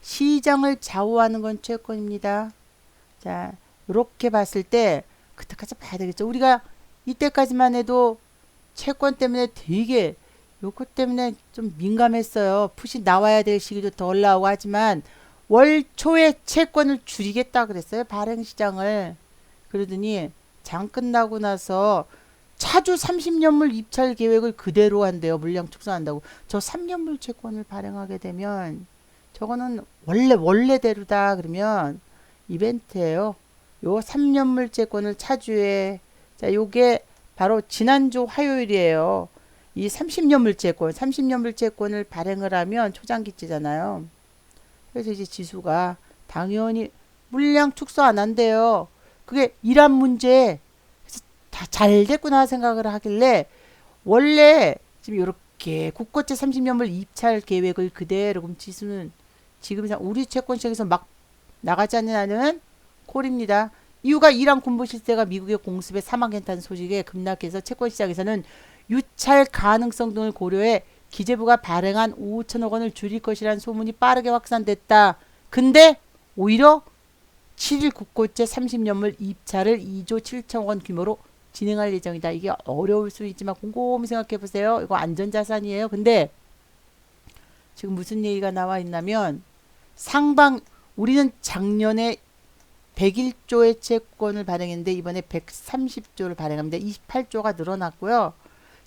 시장을 좌우하는 건 채권입니다. 자, 이렇게 봤을 때 그때까지 봐야 되겠죠. 우리가 이때까지만 해도 채권 때문에 되게 요것 때문에 좀 민감했어요. 풋이 나와야 될 시기도 덜 나오고 하지만 월 초에 채권을 줄이겠다 그랬어요. 발행시장을. 그러더니 장 끝나고 나서 차주 30년물 입찰 계획을 그대로 한대요. 물량 축소한다고. 저 3년물 채권을 발행하게 되면 저거는 원래대로다 그러면 이벤트예요. 요 3년물 채권을 차주에 자 요게 바로 지난주 화요일이에요. 이 30년물 채권을 발행을 하면 초장기치잖아요. 그래서 이제 지수가 당연히 물량 축소 안 한대요. 그게 이란 문제 다 잘 됐구나 생각을 하길래 원래 지금 이렇게 국고채 30년물 입찰 계획을 그대로 그럼 지수는 지금 우리 채권 시장에서 막 나가지 않는 콜입니다. 이유가 이란 군부 실세가 미국의 공습에 사망했다는 소식에 급락해서 채권 시장에서는 유찰 가능성 등을 고려해 기재부가 발행한 5천억 원을 줄일 것이라는 소문이 빠르게 확산됐다. 근데 오히려 7일 국고채 30년물 입찰을 2조 7천억 원 규모로 진행할 예정이다. 이게 어려울 수 있지만 곰곰이 생각해 보세요. 이거 안전자산이에요. 근데 지금 무슨 얘기가 나와 있냐면 우리는 작년에 101조의 채권을 발행했는데 이번에 130조를 발행합니다. 28조가 늘어났고요.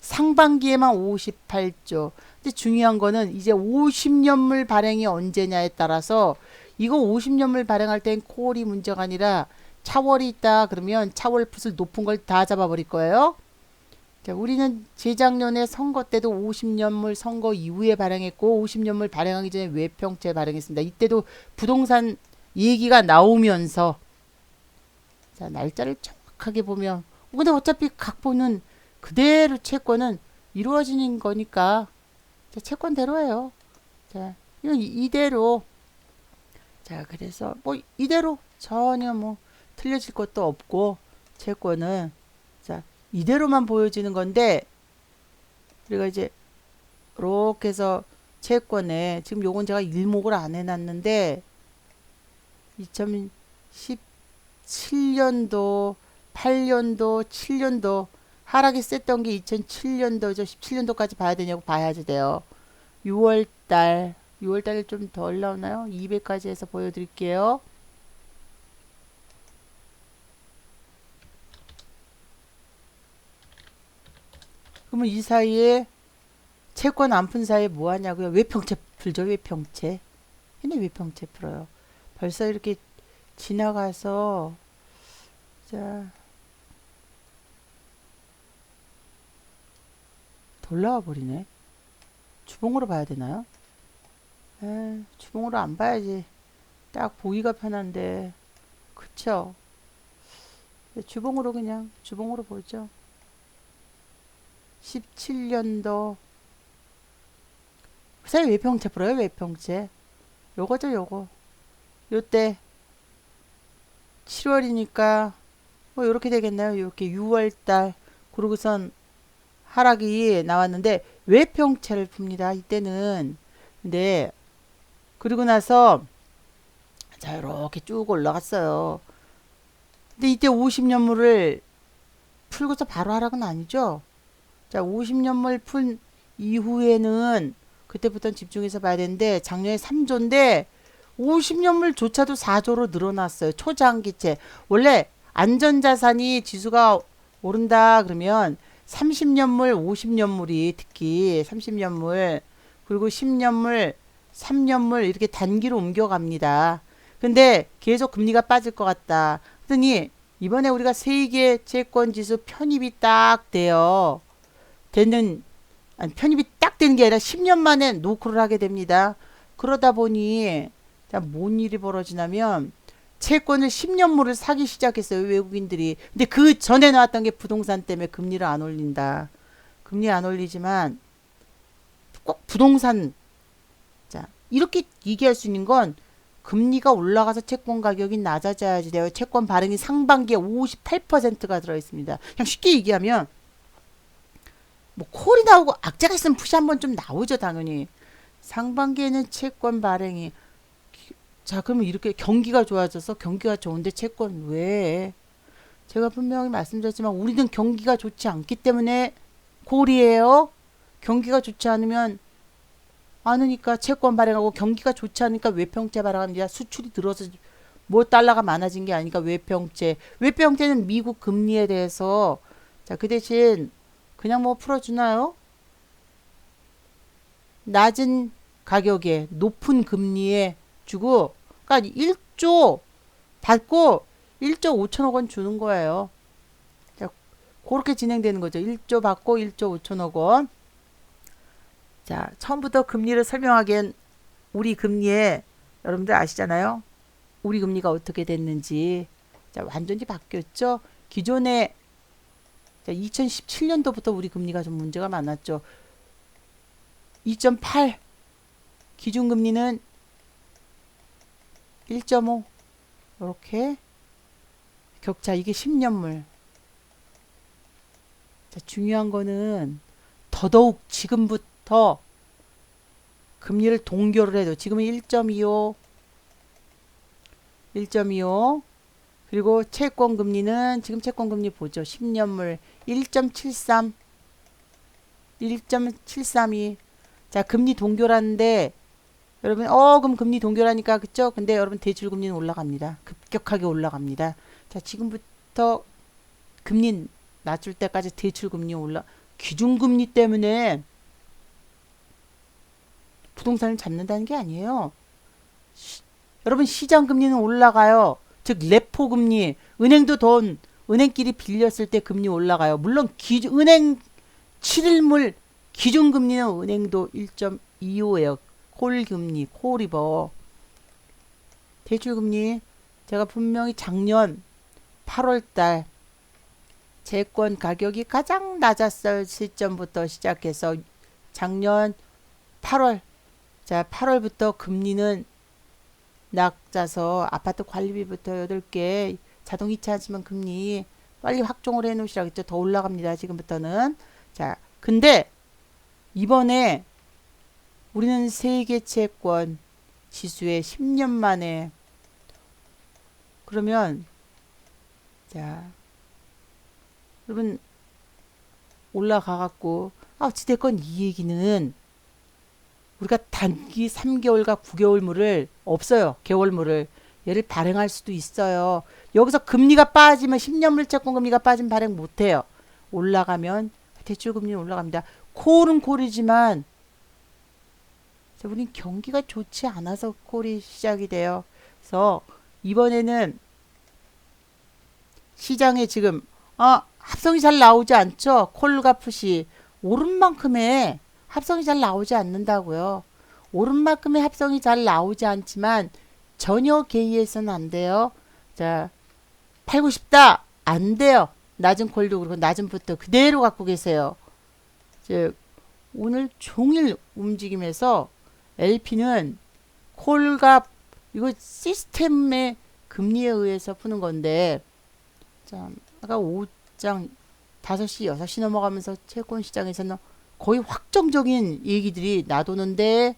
상반기에만 58조. 근데 중요한 거는 이제 50년물 발행이 언제냐에 따라서 이거 50년물 발행할 땐 콜이 문제가 아니라 차월이 있다 그러면 차월 풋을 높은 걸 다 잡아버릴 거예요. 자, 우리는 재작년에 선거 때도 50년물 선거 이후에 발행했고 50년물 발행하기 전에 외평채 발행했습니다. 이때도 부동산 얘기가 나오면서 자, 날짜를 정확하게 보면 근데 어차피 각본은 그대로 채권은 이루어지는 거니까 자, 채권대로예요. 자, 이건 이대로 자, 그래서 뭐 이대로 전혀 뭐 틀려질 것도 없고 채권은 자, 이대로만 보여지는 건데 우리가 이제 이렇게 해서 채권에 지금 요건 제가 일목을 안 해놨는데 2017년도 8년도 7년도 하락이 셌던 게 2007년도죠. 17년도까지 봐야 되냐고 봐야지 돼요. 6월달 좀 덜 나오나요? 200까지 해서 보여드릴게요. 그러면 이 사이에 채권 안 푼 사이에 뭐 하냐고요? 외평채 풀죠. 외평채. 얘네 외평채 풀어요. 벌써 이렇게 지나가서 자 돌아와 버리네. 주봉으로 봐야 되나요? 주봉으로 안 봐야지. 딱 보기가 편한데 그쵸? 주봉으로 그냥 주봉으로 보죠. 17년도 사이 외평채 풀어요. 외평채 요거죠. 요때 7월이니까 뭐 요렇게 되겠나요? 요렇게 6월달 그러고선 하락이 나왔는데 외평채를 풉니다. 이때는 근데 그리고 나서 자 이렇게 쭉 올라갔어요. 근데 이때 50년물을 풀고서 바로 하락은 아니죠. 자 50년물 푼 이후에는 그때부터 집중해서 봐야 되는데 작년에 3조인데 50년물조차도 4조로 늘어났어요. 초장기채. 원래 안전자산이 지수가 오른다 그러면 30년물, 50년물이 특히 30년물 그리고 10년물, 3년물 이렇게 단기로 옮겨갑니다. 근데 계속 금리가 빠질 것 같다. 그러더니 이번에 우리가 세계 채권 지수 편입이 딱 돼요. 편입이 딱 되는 게 아니라 10년 만에 노크를 하게 됩니다. 그러다 보니 뭔 일이 벌어지냐면 채권을 10년물을 사기 시작했어요. 외국인들이. 근데 그 전에 나왔던 게 부동산 때문에 금리를 안 올린다. 금리 안 올리지만 꼭 부동산 자 이렇게 얘기할 수 있는 건 금리가 올라가서 채권 가격이 낮아져야지 돼요. 채권 발행이 상반기에 58%가 들어있습니다. 그냥 쉽게 얘기하면 뭐 콜이 나오고 악재가 있으면 푸시 한번 좀 나오죠. 당연히. 상반기에는 채권 발행이 자, 그러면 이렇게 경기가 좋아져서 경기가 좋은데 채권 왜? 제가 분명히 말씀드렸지만 우리는 경기가 좋지 않기 때문에 콜이에요. 경기가 좋지 않으니까 채권 발행하고 경기가 좋지 않으니까 외평채 발행합니다. 수출이 들어서 뭐 달러가 많아진 게 아니니까 외평채. 외평채는 미국 금리에 대해서 자, 그 대신 그냥 뭐 풀어주나요? 낮은 가격에 높은 금리에 주고 그러니까 1조 받고 1조 5천억 원 주는 거예요. 자, 그렇게 진행되는 거죠. 1조 받고 1조 5천억 원. 자, 처음부터 금리를 설명하기엔 우리 금리에 여러분들 아시잖아요. 우리 금리가 어떻게 됐는지. 자, 완전히 바뀌었죠. 기존에 2017년도부터 우리 금리가 좀 문제가 많았죠. 2.8 기준금리는 1.5 이렇게 격차 이게 10년물. 자, 중요한 거는 더더욱 지금부터 금리를 동결을 해도 지금은 1.25 그리고 채권 금리는 지금 채권 금리 보죠. 10년물 1.73 1.732. 자, 금리 동결하는데 여러분 그럼 금리 동결하니까 그쵸? 근데 여러분 대출 금리는 올라갑니다. 급격하게 올라갑니다. 자, 지금부터 금리 낮출 때까지 대출 금리 기준 금리 때문에 부동산을 잡는다는 게 아니에요. 여러분 시장 금리는 올라가요. 즉 레포 금리, 은행끼리 빌렸을 때 금리 올라가요. 물론 은행 7일물 기준 금리는 은행도 1.25예요. 콜 금리, 콜리버. 대출 금리 제가 분명히 작년 8월 달 채권 가격이 가장 낮았을 시점부터 시작해서 작년 8월 자, 8월부터 금리는 낮아서 아파트 관리비부터 8개 자동이체 하시면 금리 빨리 확정을 해 놓으시라겠죠. 더 올라갑니다. 지금부터는. 자, 근데 이번에 우리는 세계 채권 지수에 10년 만에 그러면 자, 여러분 올라가 갖고 어찌됐건 이 얘기는 우리가 단기 3개월과 9개월물을 없어요. 개월물을 얘를 발행할 수도 있어요. 여기서 금리가 빠지면 10년물 채권 금리가 빠지면 발행 못해요. 올라가면 대출 금리는 올라갑니다. 콜은 콜이지만 우린 경기가 좋지 않아서 콜이 시작이 돼요. 그래서 이번에는 시장에 지금 합성이 잘 나오지 않죠. 콜과 풋이 오른 만큼의 합성이 잘 나오지 않는다고요. 오른 만큼의 합성이 잘 나오지 않지만 전혀 개의해서는 안 돼요. 자, 팔고 싶다. 안 돼요. 낮은 콜도 그렇고 낮은 풋도 그대로 갖고 계세요. 즉 오늘 종일 움직임에서 LP는 콜과 이거 시스템의 금리에 의해서 푸는 건데 자, 아까 5장 5시 6시 넘어가면서 채권 시장에서는 거의 확정적인 얘기들이 나도는데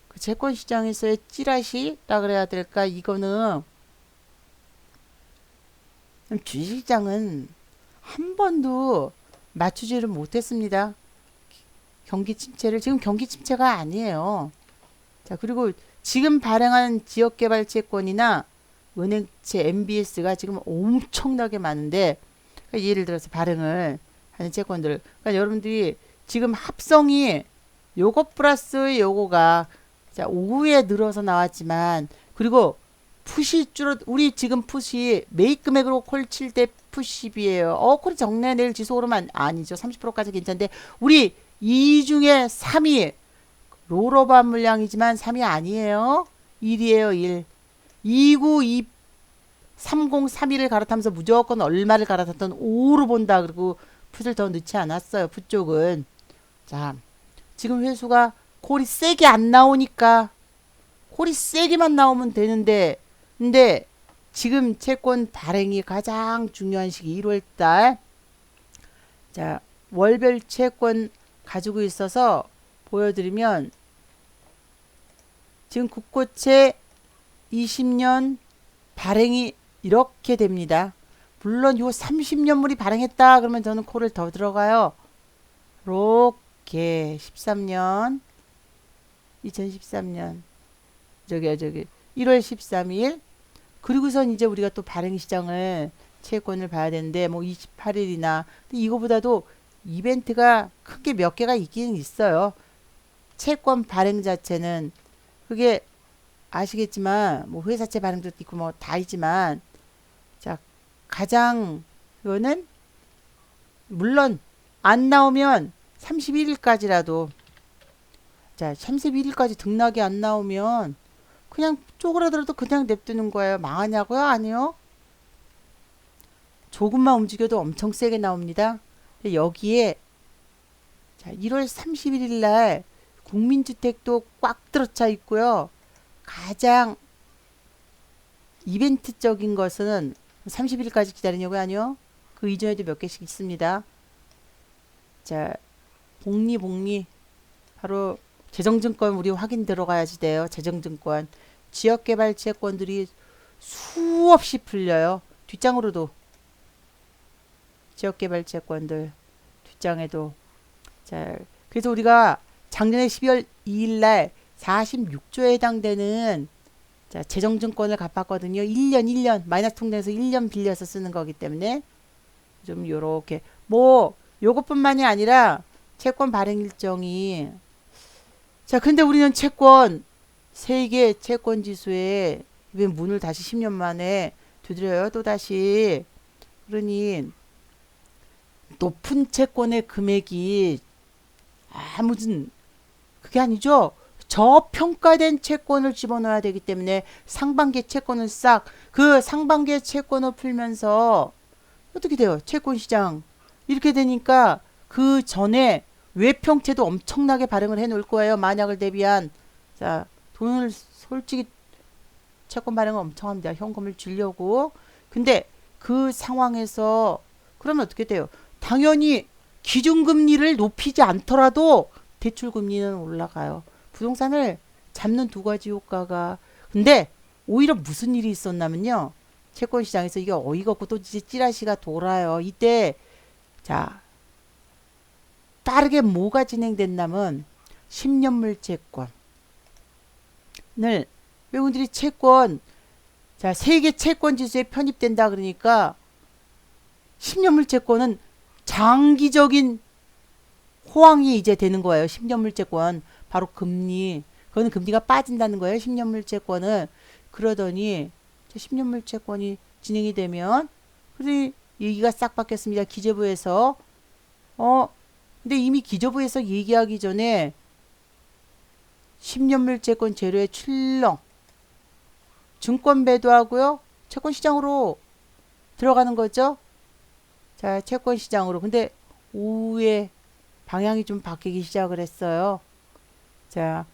그 채권 시장에서의 찌라시라 그래야 될까 이거는 주식시장은 한 번도 맞추지를 못했습니다. 경기 침체를 지금 경기 침체가 아니에요. 자, 그리고 지금 발행한 지역개발 채권이나 은행채 MBS가 지금 엄청나게 많은데 그러니까 예를 들어서 발행을 하는 채권들 그러니까 여러분들이 지금 합성이 요거 플러스 요거가 자, 오후에 늘어서 나왔지만 그리고 풋이 우리 지금 풋이 매입 금액으로 콜 칠 때 풋10이에요. 콜이 적네. 내일 지수 오르면 아니죠. 30%까지 괜찮은데 우리 이 중에 3위 롤오버 물량이지만 3위 아니에요. 1이에요. 1. 29, 30, 3위를 갈아타면서 무조건 얼마를 갈아탔던 5로 본다. 그리고 풋을 더 넣지 않았어요. 풋 쪽은. 자, 지금 회수가 콜이 세게 안 나오니까 콜이 세게만 나오면 되는데 근데 지금 채권 발행이 가장 중요한 시기 1월달 자 월별 채권 가지고 있어서 보여드리면 지금 국고채 2020년 발행이 이렇게 됩니다. 물론 요 30년물이 발행했다 그러면 저는 코를 더 들어가요. 이렇게 13년 2013년 저기 1월 13일 그리고선 이제 우리가 또 발행 시장을 채권을 봐야 되는데 뭐 28일이나 이거보다도 이벤트가 크게 몇 개가 있긴 있어요. 채권 발행 자체는 그게 아시겠지만 뭐 회사채 발행도 있고 뭐 다 있지만 자 가장 그거는 물론 안 나오면 31일까지라도 자 31일까지 등락이 안 나오면 그냥 쪼그라들어도 그냥 냅두는 거예요. 망하냐고요? 아니요. 조금만 움직여도 엄청 세게 나옵니다. 여기에 자 1월 31일 날 국민주택도 꽉 들어차 있고요. 가장 이벤트적인 것은 30일까지 기다리냐고요? 아니요. 그 이전에도 몇 개씩 있습니다. 자 복리 바로 재정증권 우리 확인 들어가야지 돼요. 재정증권 지역개발 채권들이 수없이 풀려요. 뒷장으로도 지역개발 채권들 뒷장에도 자 그래서 우리가 작년에 12월 2일 날 46조에 해당되는 자 재정증권을 갚았거든요. 1년 마이너스 통장에서 1년 빌려서 쓰는 거기 때문에 좀 요렇게 뭐 요것뿐만이 아니라 채권 발행 일정이 자 근데 우리는 채권 세계 채권 지수에 왜 문을 다시 10년 만에 두드려요 또다시 그러니 높은 채권의 금액이 무슨 그게 아니죠. 저평가된 채권을 집어넣어야 되기 때문에 상반기 채권을 싹 그 상반기에 채권을 풀면서 어떻게 돼요? 채권 시장 이렇게 되니까 그 전에 외평채도 엄청나게 발행을 해 놓을 거예요. 만약을 대비한 자 돈을 솔직히 채권 발행을 엄청 합니다. 현금을 주려고. 근데 그 상황에서 그러면 어떻게 돼요? 당연히 기준금리를 높이지 않더라도 대출금리는 올라가요. 부동산을 잡는 두 가지 효과가 근데 오히려 무슨 일이 있었냐면요. 채권시장에서 이게 어이가 없고 또 이제 찌라시가 돌아요. 이때 자 빠르게 뭐가 진행됐냐면 10년물 채권을 외국인들이 채권 자 세계 채권 지수에 편입된다 그러니까 10년물 채권은 장기적인 호황이 이제 되는 거예요. 10년물 채권 바로 금리 그거는 금리가 빠진다는 거예요. 10년물 채권은 그러더니 10년물 채권이 진행이 되면 그래 얘기가 싹 바뀌었습니다. 기재부에서 근데 이미 기재부에서 얘기하기 전에 10년물 채권 재료의 출렁 증권 배도하고요. 채권 시장으로 들어가는 거죠. 자 채권 시장으로 근데 오후에 방향이 좀 바뀌기 시작을 했어요. 자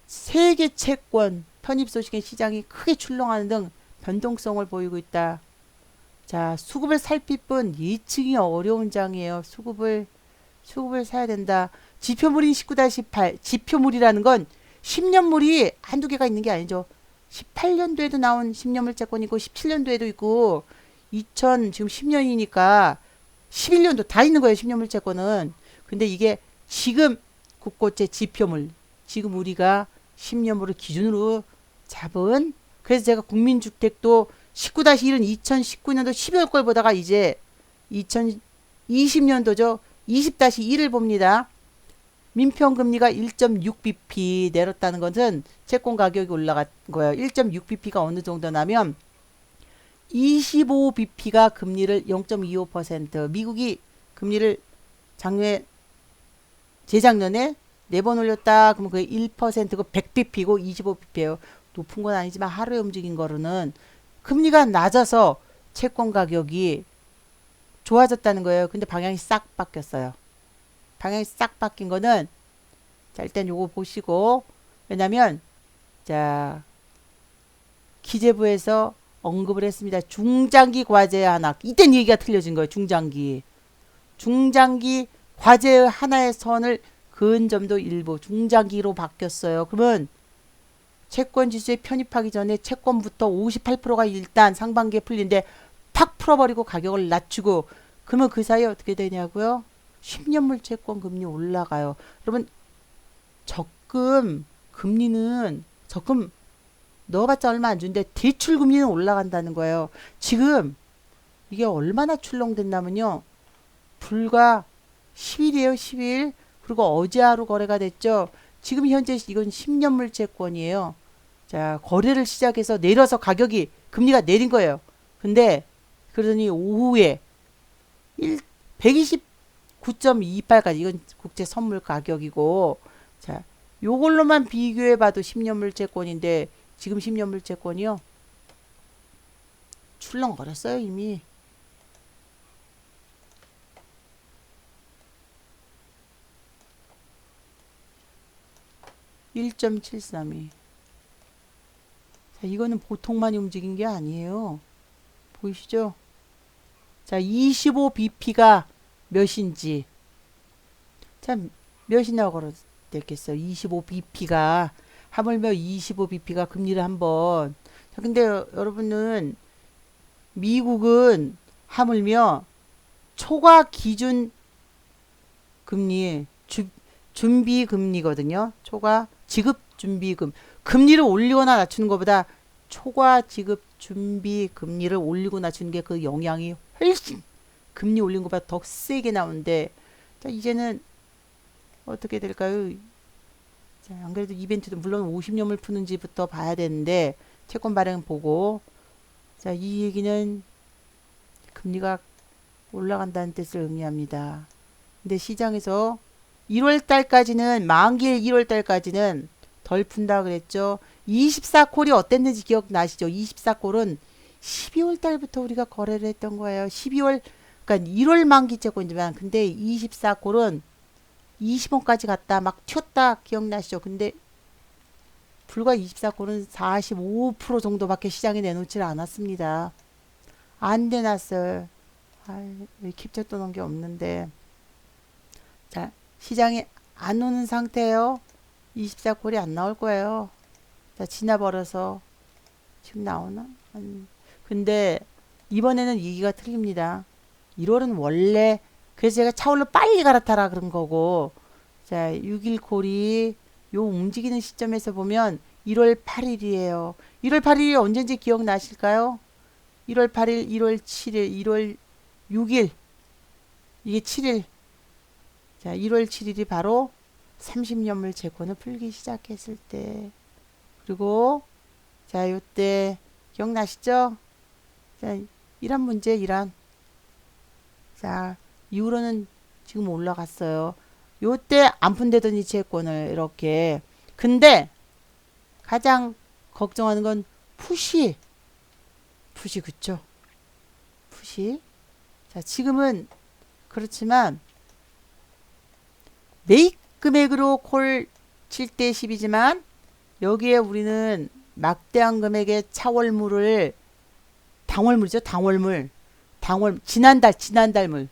세계 채권 편입 소식에 시장이 크게 출렁하는 등 변동성을 보이고 있다. 자 수급을 살필 뿐 예측이 어려운 장이에요. 수급을 사야 된다. 지표물인 19-8 지표물이라는 건 10년물이 한두 개가 있는 게 아니죠. 18년도에도 나온 10년물 채권이 있고 17년도에도 있고 2000 지금 10년이니까 11년도 다 있는 거예요. 10년물 채권은. 근데 이게 지금 국고채 지표물 지금 우리가 10년물을 기준으로 잡은 그래서 제가 국민주택도 19-1은 2019년도 12월 걸 보다가 이제 2020년도죠. 20-1을 봅니다. 민평금리가 1.6bp 내렸다는 것은 채권 가격이 올라간 거예요. 1.6bp가 어느 정도냐면 25bp가 금리를 0.25% 미국이 금리를 재작년에 4번 올렸다. 그러면 그게 1%고 100bp고 25bp예요. 높은 건 아니지만 하루에 움직인 거로는 금리가 낮아서 채권 가격이 좋아졌다는 거예요. 근데 방향이 싹 바뀌었어요. 방향이 싹 바뀐 거는 자 일단 요거 보시고 왜냐면 자 기재부에서 언급을 했습니다. 중장기 과제 하나 이땐 얘기가 틀려진 거예요. 중장기 과제의 하나의 선을 그은 점도 일부 중장기로 바뀌었어요. 그러면 채권 지수에 편입하기 전에 채권부터 58%가 일단 상반기에 풀린데 팍 풀어버리고 가격을 낮추고 그러면 그 사이에 어떻게 되냐고요? 10년물 채권 금리 올라가요. 여러분 적금 금리는 적금 넣어봤자 얼마 안 주는데 대출 금리는 올라간다는 거예요. 지금 이게 얼마나 출렁댔냐면요. 불과 10일이에요. 10일. 그리고 어제 하루 거래가 됐죠. 지금 현재 이건 10년물 채권이에요. 자, 거래를 시작해서 내려서 가격이 금리가 내린 거예요. 근데 그러더니 오후에 129.28까지 이건 국제 선물 가격이고 자, 요걸로만 비교해 봐도 10년물 채권인데 지금 10년물 채권이요. 출렁거렸어요, 이미. 1.732. 자, 이거는 보통 많이 움직인 게 아니에요. 보이시죠? 자, 25bp가 몇인지. 자, 몇이나 걸었겠어요. 25bp가. 하물며 25bp가 금리를 한번. 자, 근데 여러분은 미국은 하물며 초과 기준 금리, 준비 금리거든요. 초과 지급 준비금. 금리를 올리거나 낮추는 것보다 초과 지급 준비 금리를 올리고 낮추는 게 그 영향이 훨씬 금리 올린 것보다 더 세게 나오는데 자, 이제는 어떻게 될까요? 자, 안 그래도 이벤트도 물론 50년을 푸는지부터 봐야 되는데 채권 발행 보고 자, 이 얘기는 금리가 올라간다는 뜻을 의미합니다. 근데 시장에서 1월 달까지는 만기일 1월 달까지는 덜 푼다 그랬죠. 24콜이 어땠는지 기억나시죠? 24콜은 12월 달부터 우리가 거래를 했던 거예요. 12월 그러니까 1월 만기 채권이지만 근데 24콜은 20원까지 갔다 막 튀었다 기억나시죠? 근데 불과 24콜은 45% 정도밖에 시장에 내놓질 않았습니다. 안 내놨어요. 왜 캡처 떠놓은 게 없는데 자 시장에 안 오는 상태예요. 24콜이 안 나올 거예요. 자 지나버려서 지금 나오나? 근데 이번에는 얘기가 틀립니다. 1월은 원래 그래서 제가 차올로 빨리 갈아타라 그런 거고 자 6일 콜이 요 움직이는 시점에서 보면 1월 8일이에요. 1월 8일이 언제인지 기억나실까요? 1월 8일, 1월 7일, 1월 6일 이게 7일 자 1월 7일이 바로 30년물 채권을 풀기 시작했을 때 그리고 자 요때 기억나시죠? 자 이란 문제 이란 자 이후로는 지금 올라갔어요. 요때 안 푼다더니 채권을 이렇게 근데 가장 걱정하는 건 푸시 그쵸? 푸시 자 지금은 그렇지만 매입 금액으로 콜 7대 10이지만 여기에 우리는 막대한 금액의 차월물을 당월물이죠. 당월 지난달물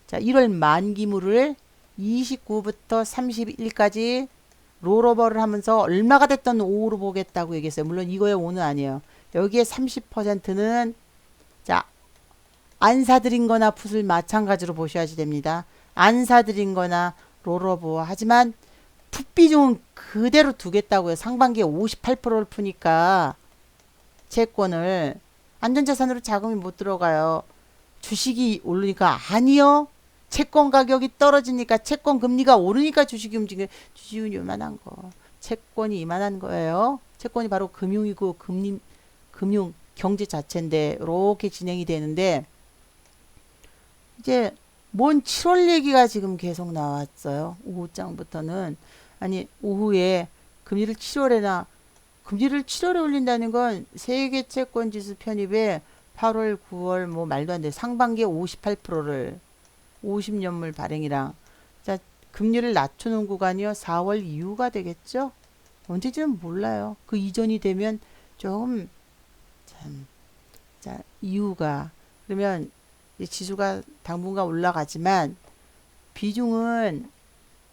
자 1월 만기물을 29부터 31까지 롤오버를 하면서 얼마가 됐던 5로 보겠다고 얘기했어요. 물론 이거의 5는 아니에요. 여기에 30%는 자 안 사들인 거나 풋을 마찬가지로 보셔야지 됩니다. 안 사들인 거나 롤오버 하지만 풋 비중은 그대로 두겠다고요. 상반기에 58%를 푸니까 채권을 안전자산으로 자금이 못 들어가요. 주식이 오르니까 아니요. 채권 가격이 떨어지니까 채권 금리가 오르니까 주식이 움직여. 주식은 요만한 거. 채권이 이만한 거예요. 채권이 바로 금융이고 금융 경제 자체인데 이렇게 진행이 되는데 이제 뭔 7월 얘기가 지금 계속 나왔어요. 오후장부터는 아니 오후에 금리를 7월에 올린다는 건 세계 채권 지수 편입에 8월, 9월 뭐 말도 안 돼. 상반기에 58%를 50년물 발행이랑 자 금리를 낮추는 구간이요. 4월 이후가 되겠죠. 언제쯤 몰라요. 그 이전이 되면 좀 자 이후가 그러면 지수가 당분간 올라가지만 비중은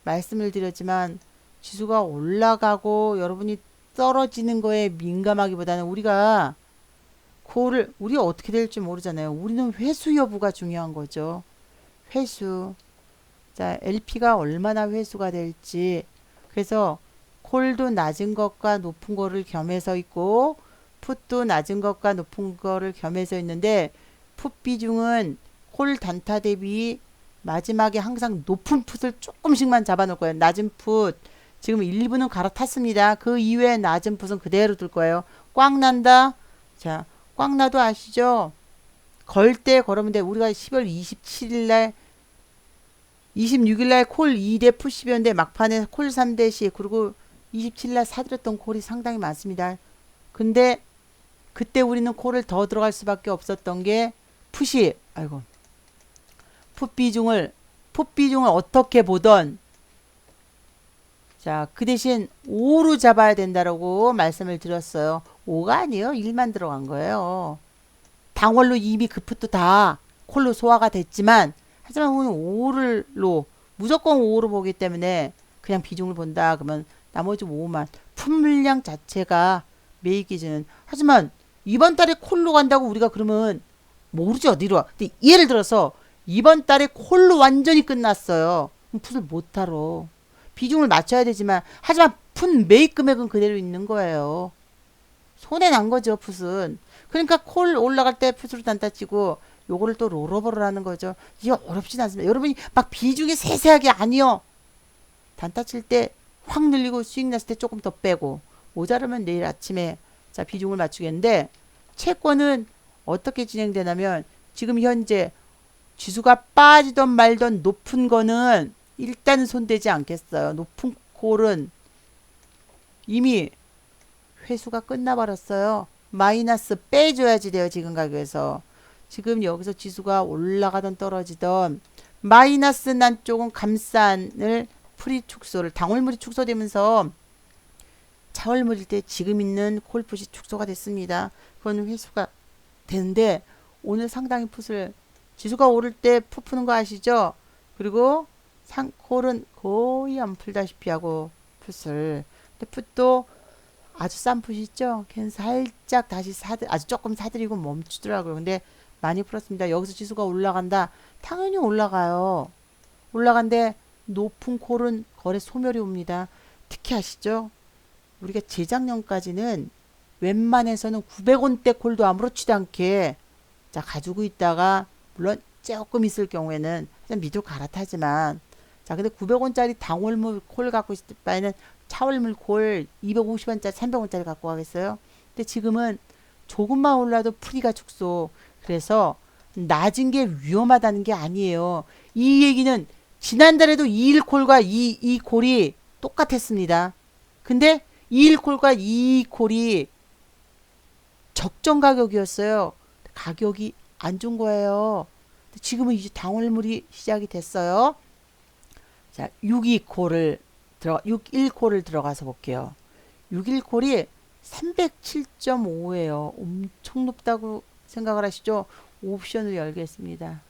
말씀을 드렸지만 지수가 올라가고 여러분이 떨어지는 거에 민감하기보다는 우리가 우리가 어떻게 될지 모르잖아요. 우리는 회수 여부가 중요한 거죠. 회수. 자, LP가 얼마나 회수가 될지. 그래서 콜도 낮은 것과 높은 거를 겸해서 있고 풋도 낮은 것과 높은 거를 겸해서 있는데 풋 비중은 콜 단타 대비 마지막에 항상 높은 풋을 조금씩만 잡아놓을 거예요. 낮은 풋. 지금 일부는 갈아탔습니다. 그 이외에 낮은 풋은 그대로 둘 거예요. 꽉 난다. 자, 꽉 나도 아시죠? 걸 때 걸으면 돼. 우리가 10월 27일 날 26일 날 콜 2대 풋 10이었는데 막판에 콜 3대 10 그리고 27일 날 사들였던 콜이 상당히 많습니다. 근데 그때 우리는 콜을 더 들어갈 수밖에 없었던 게 풋이 아이고 풋 비중을 어떻게 보던 자, 그 대신 5로 잡아야 된다라고 말씀을 드렸어요. 5가 아니에요. 1만 들어간 거예요. 당월로 이미 그 풋도 다 콜로 소화가 됐지만 하지만 우리는 5로 무조건 5로 보기 때문에 그냥 비중을 본다. 그러면 나머지 5만 풋 물량 자체가 매입 기준은 하지만 이번 달에 콜로 간다고 우리가 그러면 모르죠. 어디로. 근데 예를 들어서 이번 달에 콜로 완전히 끝났어요. 그럼 풋을 못 하러. 비중을 맞춰야 되지만 하지만 풋 매입 금액은 그대로 있는 거예요. 손해 난 거죠, 풋은. 그러니까 콜 올라갈 때 풋으로 단타 치고 요거를 또 롤오버를 하는 거죠. 이게 어렵진 않습니다. 여러분이 막 비중이 세세하게 아니요. 단타 칠 때 확 늘리고 수익 났을 때 조금 더 빼고 모자르면 내일 아침에 자 비중을 맞추겠는데 채권은 어떻게 진행되냐면 지금 현재 지수가 빠지던 말던 높은 거는 일단 손대지 않겠어요. 높은 콜은 이미 회수가 끝나버렸어요. 마이너스 빼줘야지 돼요. 지금 가격에서. 지금 여기서 지수가 올라가던 떨어지던 마이너스 난 쪽은 감산을 풀이 축소를 당월물이 축소되면서 차월물일 때 지금 있는 콜풋이 축소가 됐습니다. 그건 회수가 되는데 오늘 상당히 풋을 지수가 오를 때 풋 푸는 거 아시죠? 그리고 콜은 거의 안 풀다시피 하고 풋을 근데 풋도 아주 싼 풋이 있죠? 걔는 살짝 다시 아주 조금 사들이고 멈추더라고요. 근데 많이 풀었습니다. 여기서 지수가 올라간다. 당연히 올라가요. 올라간데 높은 콜은 거래 소멸이 옵니다. 특히 아시죠? 우리가 재작년까지는 웬만해서는 900원대 콜도 아무렇지도 않게 자 가지고 있다가 물론 조금 있을 경우에는 그냥 밑으로 갈아타지만 자 근데 900원짜리 당월물 콜 갖고 있을 바에는 차월물 콜 250원짜리 300원짜리 갖고 가겠어요? 근데 지금은 조금만 올라도 풀이가 축소 그래서 낮은 게 위험하다는 게 아니에요. 이 얘기는 지난달에도 2일 콜과 이 콜이 똑같았습니다. 근데 2일 콜과 이 콜이 적정 가격이었어요. 가격이 안 준 거예요. 지금은 이제 당월물이 시작이 됐어요. 자, 61콜을 들어가서 볼게요. 61콜이 307.5예요. 엄청 높다고 생각을 하시죠? 옵션을 열겠습니다.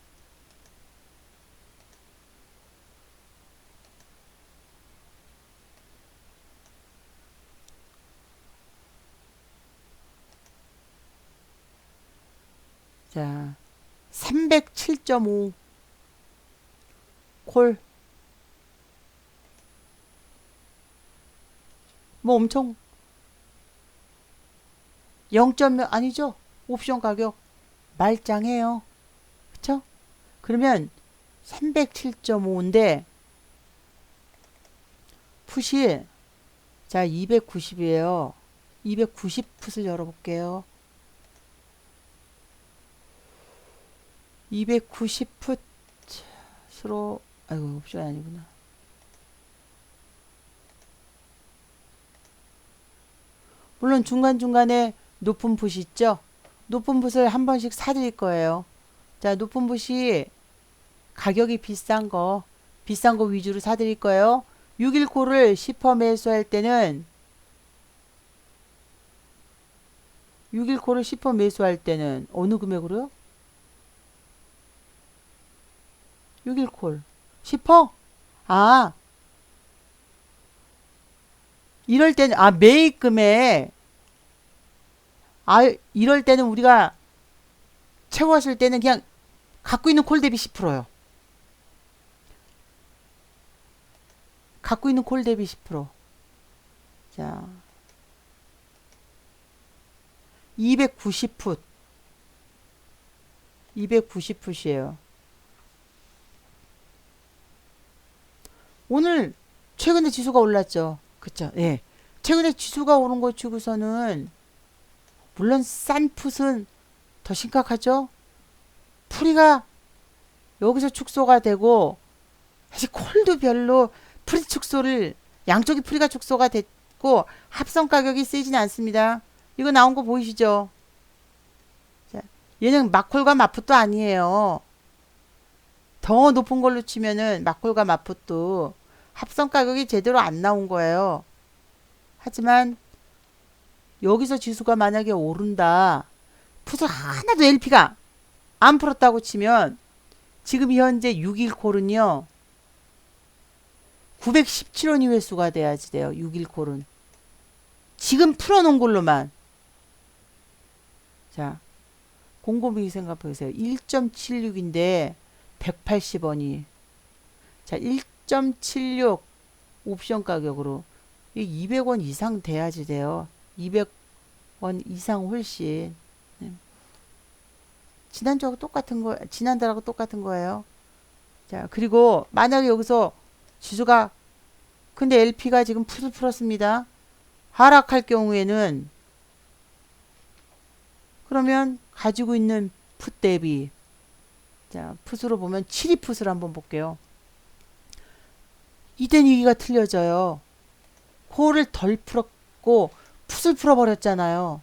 자, 307.5 콜. 뭐 엄청 0점 아니죠? 옵션 가격 말짱해요. 그쵸? 그러면 307.5인데 풋이 자 290이에요. 290 풋을 열어볼게요. 290 풋으로 아이고 옵션이 아니구나. 물론 중간중간에 높은 풋이 있죠. 높은 풋을 한 번씩 사드릴 거예요. 자 높은 풋이 가격이 비싼 거 위주로 사드릴 거예요. 6일코를 10% 매수할 때는 6일코를 10% 매수할 때는 어느 금액으로요? 6일콜 10%? 아 이럴 때는 매입금에 이럴 때는 우리가 채웠을 때는 그냥 갖고 있는 콜 대비 10%요. 갖고 있는 콜 대비 10%. 자, 290풋. 290풋이에요. 오늘 최근에 지수가 올랐죠. 그쵸? 예. 최근에 지수가 오른 거 치고서는 물론 싼 풋은 더 심각하죠. 풀이가 여기서 축소가 되고 사실 콜도 별로 풀이 축소를 양쪽이 풀이가 축소가 됐고 합성 가격이 세지는 않습니다. 이거 나온 거 보이시죠? 자, 얘는 막콜과 마풋도 아니에요. 더 높은 걸로 치면은 막콜과 마풋도 합성 가격이 제대로 안 나온 거예요. 하지만 여기서 지수가 만약에 오른다. 풋을 하나도 LP가 안 풀었다고 치면 지금 현재 6일콜은요. 917원이 회수가 돼야지 돼요. 6일콜은. 지금 풀어놓은 걸로만. 자, 곰곰이 생각해 보세요. 1.76인데 180원이. 자, 1.76 옵션 가격으로 200원 이상 돼야지 돼요. 200원 이상 훨씬. 네. 지난주하고 똑같은 거, 지난달하고 똑같은 거예요. 자, 그리고 만약에 여기서 지수가 근데 LP가 지금 풋을 풀었습니다. 하락할 경우에는 그러면 가지고 있는 풋 대비 자, 풋으로 보면 7위 풋을 한번 볼게요. 이땐 얘기가 틀려져요. 콜을 덜 풀었고 풋을 풀어버렸잖아요.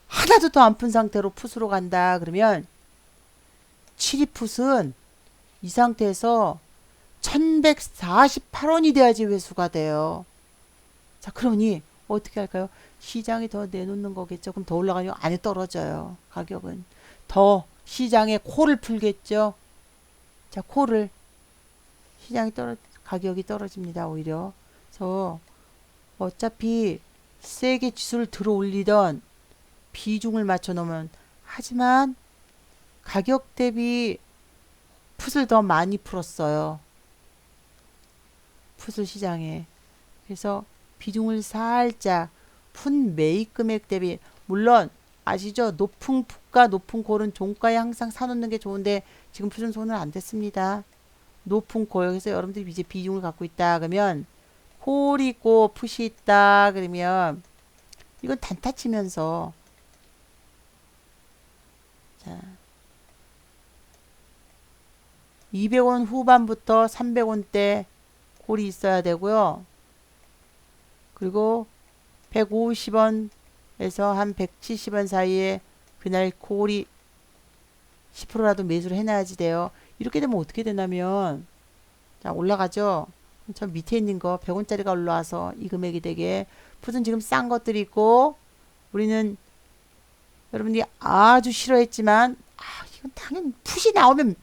하나도 더 안 푼 상태로 풋으로 간다. 그러면 7위 풋은 이 상태에서 1148원이 돼야지 회수가 돼요. 자, 그러니 어떻게 할까요? 시장이 더 내놓는 거겠죠. 그럼 더 올라가면 안에 떨어져요. 가격은. 더 시장에 콜을 풀겠죠. 자, 콜을 시장이 가격이 떨어집니다. 오히려. 그래서 어차피 세게 지수를 들어 올리던 비중을 맞춰 놓으면 하지만 가격 대비 풋을 더 많이 풀었어요. 풋을 시장에. 그래서 비중을 살짝 풋 매입 금액 대비 물론 아시죠? 높은 풋과 높은 콜은 종가에 항상 사놓는 게 좋은데 지금 풋은 손을 안 댔습니다. 높은 콜. 그래서 여러분들이 이제 비중을 갖고 있다 그러면 콜이 있고 풋이 있다 그러면 이건 단타 치면서 자 200원 후반부터 300원대 콜이 있어야 되고요. 그리고 150원에서 한 170원 사이에 그날 콜이 10%라도 매수를 해놔야지 돼요. 이렇게 되면 어떻게 되냐면 자 올라가죠. 저 밑에 있는 거 100원짜리가 올라와서 이 금액이 되게 풋은 지금 싼 것들이 있고 우리는 여러분들이 아주 싫어했지만 이건 당연히 풋이 나오면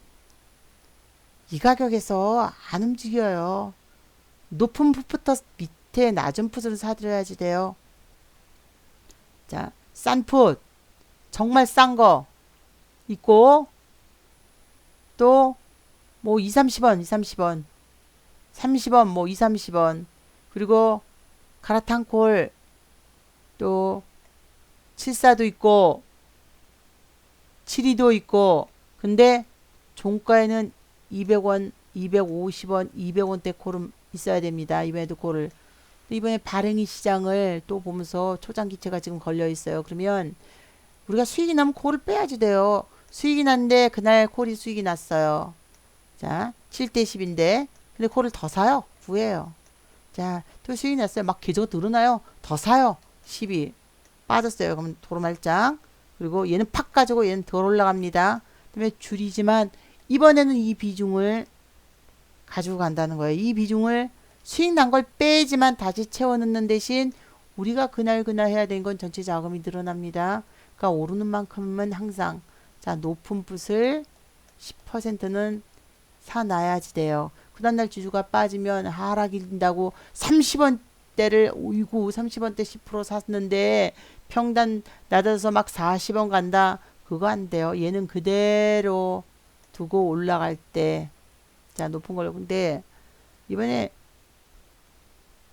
이 가격에서 안 움직여요. 높은 풋부터 밑에 낮은 풋으로 사들여야지 돼요. 자, 싼 풋 정말 싼 거 있고 또 뭐 2, 30원, 2, 30원 30원 뭐 2, 30원 그리고 가라탄 콜 또 74도 있고 72도 있고 근데 종가에는 200원, 250원, 200원대 콜은 있어야 됩니다. 이번에도 콜을. 이번에 발행이 시장을 또 보면서 초장기체가 지금 걸려 있어요. 그러면 우리가 수익이 나면 콜을 빼야지 돼요. 수익이 났는데 그날 콜이 수익이 났어요. 자, 7대 10인데 근데 콜을 더 사요. 구해요. 자, 또 수익이 났어요. 막 계좌가 늘어나요. 더 사요. 10이 빠졌어요. 그러면 도로말짱. 그리고 얘는 팍 가지고 얘는 덜 올라갑니다. 그다음에 줄이지만 이번에는 이 비중을 가지고 간다는 거예요. 이 비중을 수익 난 걸 빼지만 다시 채워 넣는 대신 우리가 그날 해야 되는 건 전체 자금이 늘어납니다. 그러니까 오르는 만큼은 항상 자 높은 풋을 10%는 사놔야지 돼요. 그 다음날 지수가 빠지면 하락이 된다고 30원 30대를 오이고 30원대 10% 샀는데 평단 낮아서 막 40원 간다. 그거 안 돼요. 얘는 그대로 두고 올라갈 때, 자, 높은 걸로. 근데 이번에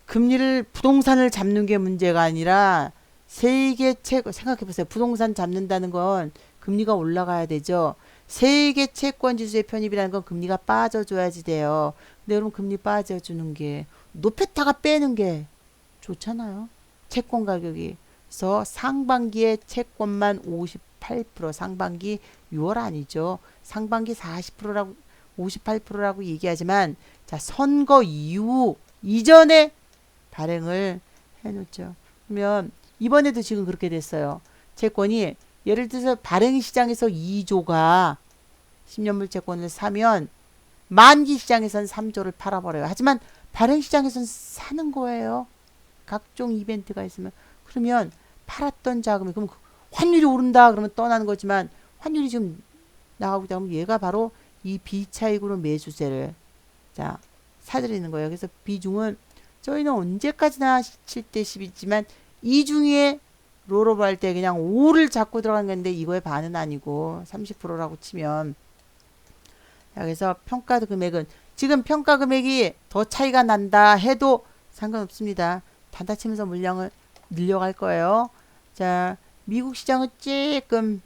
금리를 부동산을 잡는 게 문제가 아니라 세계 채권 생각해 보세요. 부동산 잡는다는 건 금리가 올라가야 되죠. 세계 채권 지수의 편입이라는 건 금리가 빠져줘야지 돼요. 근데 여러분 금리 빠져주는 게 높였다가 빼는 게 좋잖아요. 채권 가격이. 그래서 상반기에 채권만 58%, 상반기 6월 아니죠. 상반기 40%라고 58%라고 얘기하지만 자, 선거 이후 이전에 발행을 해놓죠. 그러면 이번에도 지금 그렇게 됐어요. 채권이 예를 들어서 발행 시장에서 2조가 10년물 채권을 사면 만기 시장에서는 3조를 팔아버려요. 하지만 발행 시장에서는 사는 거예요. 각종 이벤트가 있으면. 그러면 팔았던 자금이 그럼 환율이 오른다 그러면 떠나는 거지만 환율이 지금 나가고 있다 그러면 얘가 바로 이 비차익으로 매수세를 자 사들이는 거예요. 그래서 비중은 저희는 언제까지나 7대 10이지만 이 중에 롤오버 할 때 그냥 5를 잡고 들어간 건데 이거의 반은 아니고 30%라고 치면 자, 그래서 평가 금액은 지금 평가 금액이 더 차이가 난다 해도 상관없습니다. 단타 치면서 물량을 늘려갈 거예요. 자, 미국 시장은 조금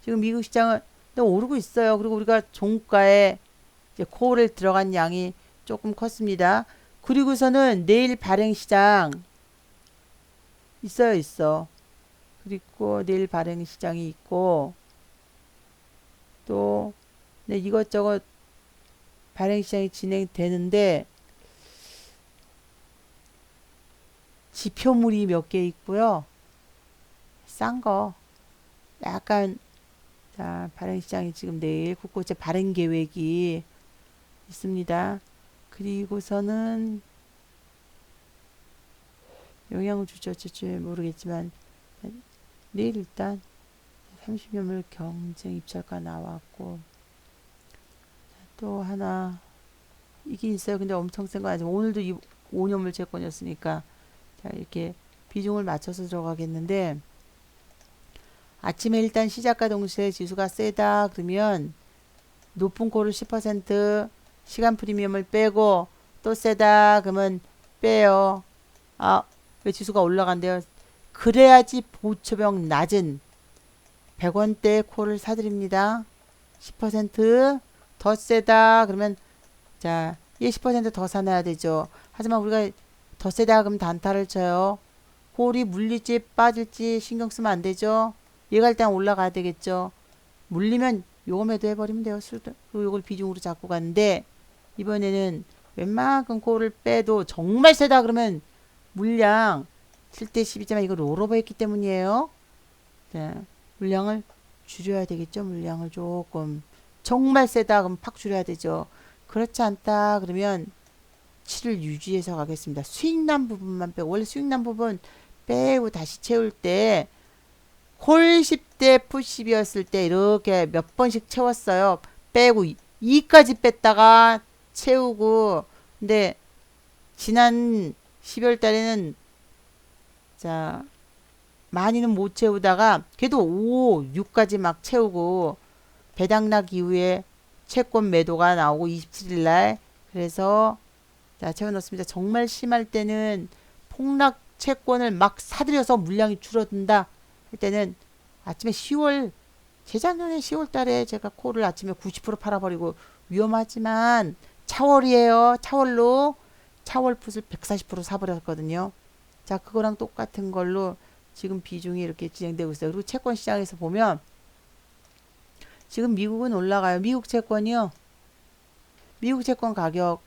지금 미국 시장은 오르고 있어요. 그리고 우리가 종가에 이제 콜을 들어간 양이 조금 컸습니다. 그리고서는 내일 발행 시장 있어. 그리고 내일 발행 시장이 있고 또 네, 이것저것 발행 시장이 진행되는데 지표물이 몇 개 있고요. 싼 거 약간 자, 발행 시장이 지금 내일 곳곳에 발행 계획이 있습니다. 그리고서는 영향을 주죠. 어쩔지 모르겠지만 내일 일단 30년물 경쟁 입찰가 나왔고 또 하나 이게 있어요. 근데 엄청 센 거 아니지만 오늘도 5년물 채권이었으니까 자 이렇게 비중을 맞춰서 들어가겠는데 아침에 일단 시작과 동시에 지수가 세다 그러면 높은 콜을 10% 시간 프리미엄을 빼고 또 세다 그러면 빼요. 아, 왜 지수가 올라간대요? 그래야지 보초병 낮은 100원대 콜을 사드립니다. 10%더 세다 그러면 자, 얘 10%더 사놔야 되죠. 하지만 우리가 더 세다 그러면 단타를 쳐요. 콜이 물릴지 빠질지 신경 쓰면 안 되죠. 얘가 일단 올라가야 되겠죠. 물리면 요거 매도해버리면 돼요. 그리고 요걸 비중으로 잡고 가는데 이번에는 웬만큼 콜을 빼도 정말 세다 그러면 물량 7대 10이지만 이거 롤오버 했기 때문이에요. 자, 물량을 줄여야 되겠죠. 물량을 조금 정말 세다 그러면 팍 줄여야 되죠. 그렇지 않다 그러면 7을 유지해서 가겠습니다. 수익난 부분만 빼고 원래 수익난 부분 빼고 다시 채울 때 콜 10대 풋 10이었을 때 이렇게 몇 번씩 채웠어요. 빼고 2까지 뺐다가 채우고 근데 지난 12월 달에는 자 많이는 못 채우다가 그래도 5, 6까지 막 채우고 배당락 이후에 채권 매도가 나오고 27일 날 그래서 자 채워넣습니다. 정말 심할 때는 폭락 채권을 막 사들여서 물량이 줄어든다 할 때는 아침에 10월 재작년에 10월 달에 제가 콜을 아침에 90% 팔아버리고 위험하지만 차월이에요. 차월로 차월 풋을 140% 사버렸거든요. 자 그거랑 똑같은 걸로 지금 비중이 이렇게 진행되고 있어요. 그리고 채권 시장에서 보면 지금 미국은 올라가요. 미국 채권이요. 미국 채권 가격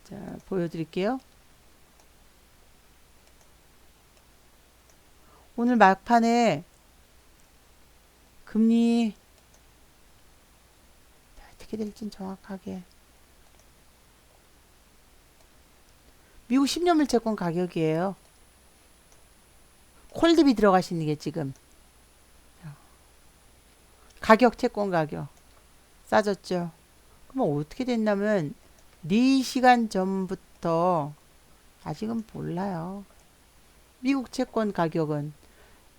자 보여드릴게요. 오늘 막판에 금리 어떻게 될지 정확하게 미국 10년물 채권 가격이에요. 콜립이 들어가시는 게 지금 가격 채권 가격 싸졌죠. 그럼 어떻게 됐냐면 4시간 전부터 아직은 몰라요. 미국 채권 가격은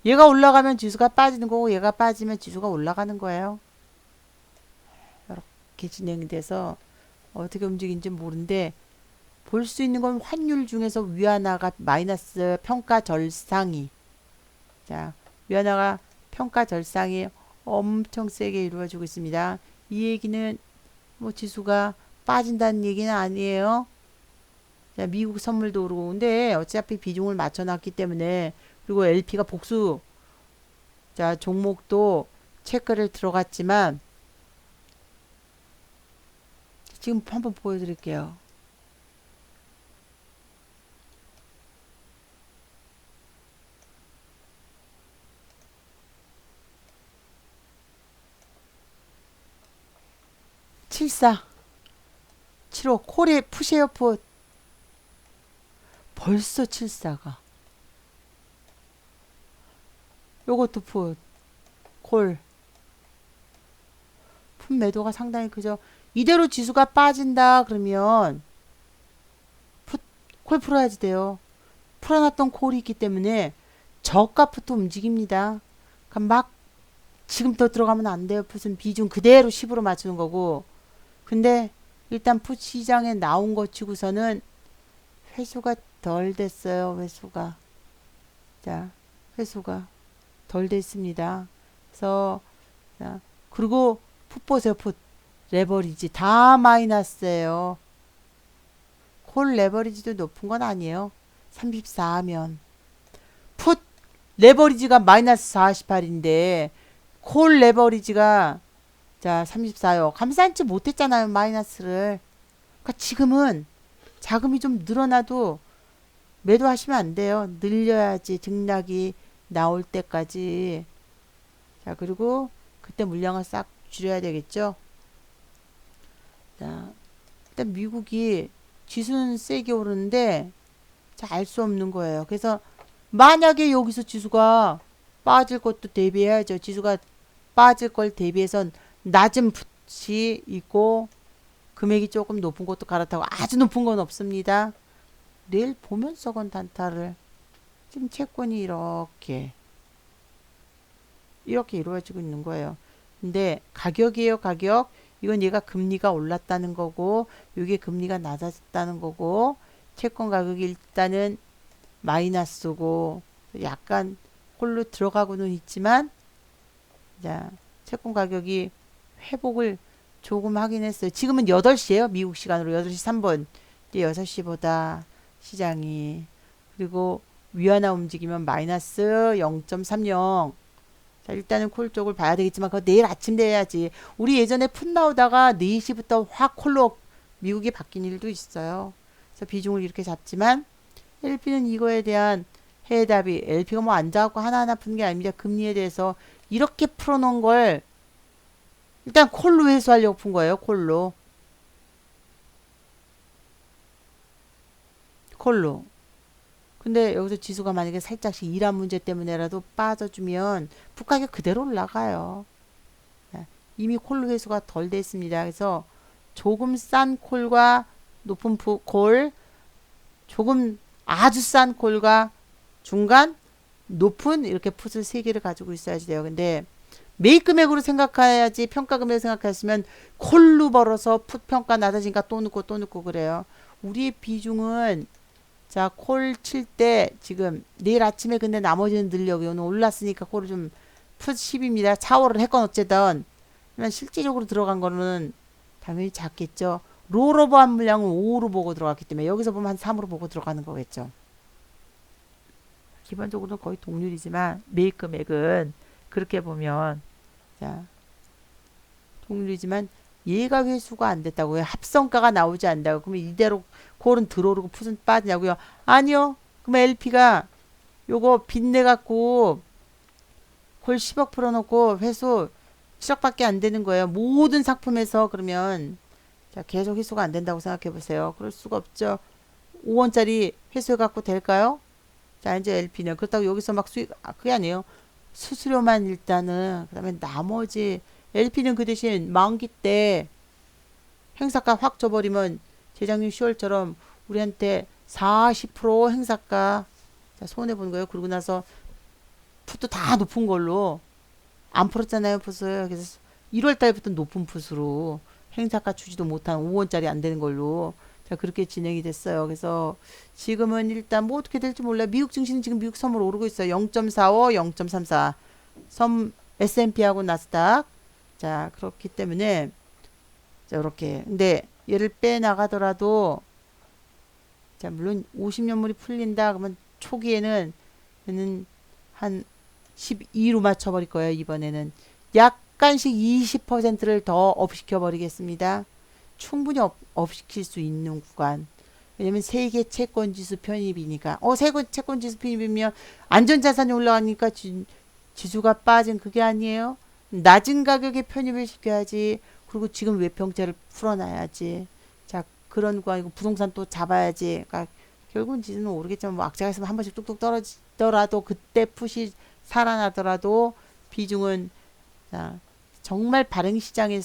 얘가 올라가면 지수가 빠지는 거고 얘가 빠지면 지수가 올라가는 거예요. 이렇게 진행돼서 어떻게 움직이는지 모르는데 볼 수 있는 건 환율 중에서 위안화가 마이너스 평가 절상이 자 위안화가 평가 절상이 엄청 세게 이루어지고 있습니다. 이 얘기는 뭐 지수가 빠진다는 얘기는 아니에요. 자, 미국 선물도 오르고 근데 어차피 비중을 맞춰놨기 때문에 그리고 LP가 복수 자 종목도 체크를 들어갔지만 지금 한번 보여드릴게요. 칠사 75 콜이 푸시에요 풋 벌써 74가 요것도 풋 콜 풋 매도가 상당히 크죠. 이대로 지수가 빠진다 그러면 풋 콜 풀어야지 돼요. 풀어놨던 콜이 있기 때문에 저가 풋도 움직입니다. 그러니까 막 지금 더 들어가면 안 돼요. 풋은 비중 그대로 10으로 맞추는 거고 근데 일단 풋 시장에 나온 거 치고서는 회수가 덜 됐어요. 회수가 자 회수가 덜 됐습니다. 그래서 자, 그리고 풋 보세요. 풋 레버리지 다 마이너스예요. 콜 레버리지도 높은 건 아니에요. 34면 풋 레버리지가 마이너스 48인데 콜 레버리지가 자 34요. 감산치 못했잖아요. 마이너스를. 그러니까 지금은 자금이 좀 늘어나도 매도하시면 안 돼요. 늘려야지 등락이 나올 때까지. 자 그리고 그때 물량을 싹 줄여야 되겠죠. 자 일단 미국이 지수는 세게 오르는데 알 수 없는 거예요. 그래서 만약에 여기서 지수가 빠질 것도 대비해야죠. 지수가 빠질 걸 대비해선 낮은 풋이 있고 금액이 조금 높은 것도 갈아타고 아주 높은 건 없습니다. 내일 보면서 건 단타를 지금 채권이 이렇게 이루어지고 있는 거예요. 근데 가격이에요. 가격. 이건 얘가 금리가 올랐다는 거고 이게 금리가 낮아졌다는 거고 채권 가격이 일단은 마이너스고 약간 홀로 들어가고는 있지만 자 채권 가격이 회복을 조금 하긴 했어요. 지금은 8시에요. 미국 시간으로 8시 3분 이제 6시보다 시장이 그리고 위안화 움직이면 마이너스 0.30 자 일단은 콜 쪽을 봐야 되겠지만 그거 내일 아침 돼야지. 우리 예전에 풋 나오다가 4시부터 확 콜로 미국이 바뀐 일도 있어요. 그래서 비중을 이렇게 잡지만 LP는 이거에 대한 해답이 LP가 뭐 앉아갖고 하나하나 푸는 게 아닙니다. 금리에 대해서 이렇게 풀어놓은 걸 일단 콜로 회수하려고 푼 거예요. 콜로. 콜로. 근데 여기서 지수가 만약에 살짝씩 이란 문제 때문에라도 빠져주면 풋가격 그대로 올라가요. 이미 콜로 회수가 덜 됐습니다. 그래서 조금 싼 콜과 높은 콜, 조금 아주 싼 콜과 중간, 높은 이렇게 풋을 3개를 가지고 있어야지 돼요. 근데 매입 금액으로 생각해야지 평가 금액으로 생각했으면 콜로 벌어서 풋 평가 낮아지니까 또 넣고 그래요. 우리의 비중은 자, 콜 칠 때 지금 내일 아침에 근데 나머지는 늘려고 오늘 올랐으니까 콜을 좀 풋 10입니다. 차월을 했건 어쨌든 실질적으로 들어간 거는 당연히 작겠죠. 롤오버한 물량은 5로 보고 들어갔기 때문에 여기서 보면 한 3으로 보고 들어가는 거겠죠. 기본적으로는 거의 동률이지만 매입 금액은 그렇게 보면 자 동률이지만 얘가 회수가 안 됐다고요. 합성가가 나오지 않는다고. 그러면 이대로 콜은 들어오르고 풋은 빠지냐고요. 아니요. 그럼 LP가 요거 빚내 갖고 콜 10억 풀어놓고 회수 7억밖에 안 되는 거예요. 모든 상품에서 그러면 자 계속 회수가 안 된다고 생각해 보세요. 그럴 수가 없죠. 5원짜리 회수해 갖고 될까요? 자 이제 LP는 그렇다고 여기서 막 수익 그게 아니에요. 수수료만 일단은 그다음에 나머지 LP는 그 대신 만기 때 행사가 확 줘버리면 재작년 10월처럼 우리한테 40% 행사가 자, 손해보는 거예요. 그러고 나서 풋도 다 높은 걸로 안 풀었잖아요, 풋을. 그래서 1월 달부터 높은 풋으로 행사가 주지도 못한 5원짜리 안 되는 걸로 자, 그렇게 진행이 됐어요. 그래서 지금은 일단 뭐 어떻게 될지 몰라요. 미국 증시는 지금 미국 선물 오르고 있어요. 0.45, 0.34. 섬 S&P하고 나스닥. 자, 그렇기 때문에 자, 이렇게. 근데 얘를 빼 나가더라도 자, 물론 50년물이 풀린다 그러면 초기에는 얘는 한 12로 맞춰버릴 거예요. 이번에는 약간씩 20%를 더 업시켜 버리겠습니다. 충분히 업시킬 수 있는 구간. 왜냐면 세계 채권 지수 편입이니까. 세계 채권 지수 편입이면 안전자산이 올라가니까 지수가 빠진 그게 아니에요. 낮은 가격에 편입을 시켜야지. 그리고 지금 외평차를 풀어놔야지. 자, 그런 구간이고 부동산 또 잡아야지. 그러니까 결국은 지수는 오르겠지만 뭐 악재가 있으면 한 번씩 뚝뚝 떨어지더라도 그때 푸시 살아나더라도 비중은 자, 정말 발행시장이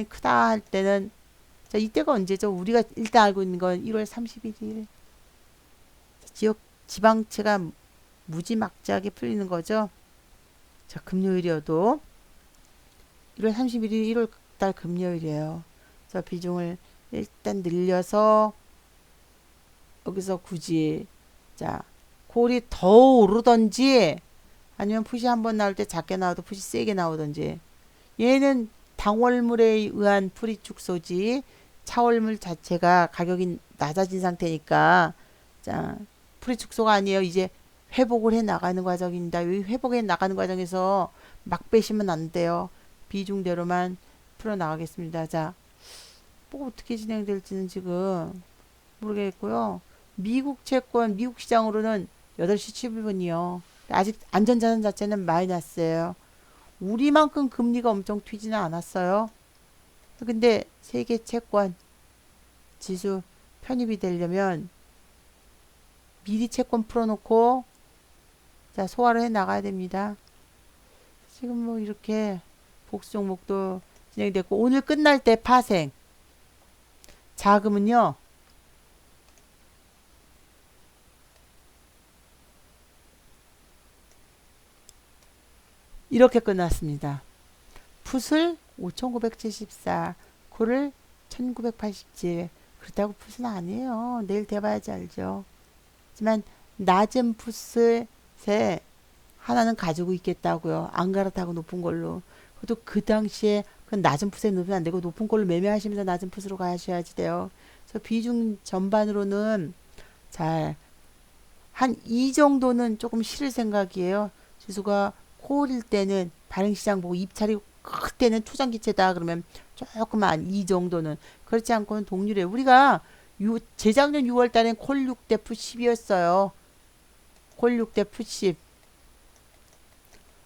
크다 할 때는 자, 이때가 언제죠? 우리가 일단 알고 있는 건 1월 31일 지방채가 무지막지하게 풀리는 거죠. 자, 금요일이어도 1월 31일 1월 달 금요일이에요. 그래서 비중을 일단 늘려서 여기서 굳이 자, 콜이 더 오르던지 아니면 푸시 한번 나올 때 작게 나와도 푸시 세게 나오던지 얘는 당월물에 의한 풀이 축소지 차월물 자체가 가격이 낮아진 상태니까 자, 풀이 축소가 아니에요. 이제 회복을 해 나가는 과정입니다. 이 회복해 나가는 과정에서 막 빼시면 안 돼요. 비중대로만 풀어 나가겠습니다. 자, 뭐 어떻게 진행될지는 지금 모르겠고요. 미국 채권, 미국 시장으로는 8시 11분이요. 아직 안전자산 자체는 마이너스예요. 우리만큼 금리가 엄청 튀지는 않았어요. 근데 세계 채권 지수 편입이 되려면 미리 채권 풀어놓고 자, 소화를 해 나가야 됩니다. 지금 뭐 이렇게 복수 종목도 진행됐고 오늘 끝날 때 파생 자금은요. 이렇게 끝났습니다. 풋을 5,974, 콜을 1,987. 그렇다고 풋은 아니에요. 내일 돼봐야지 알죠. 하지만 낮은 풋을 하나는 가지고 있겠다고요. 안 갈아타고 높은 걸로. 그것도 그 당시에 그 낮은 풋에 넣으면 안 되고 높은 걸로 매매하시면서 낮은 풋으로 가셔야지 돼요. 그래서 비중 전반으로는 잘 한 이 정도는 조금 실을 생각이에요. 지수가 콜일 때는 발행시장 보고 입찰이 클 때는 초장기체다 그러면 조금만 이 정도는 그렇지 않고는 동률에 우리가 재작년 6월 달엔 콜 6대 풋 10이었어요. 콜 6대 풋 10.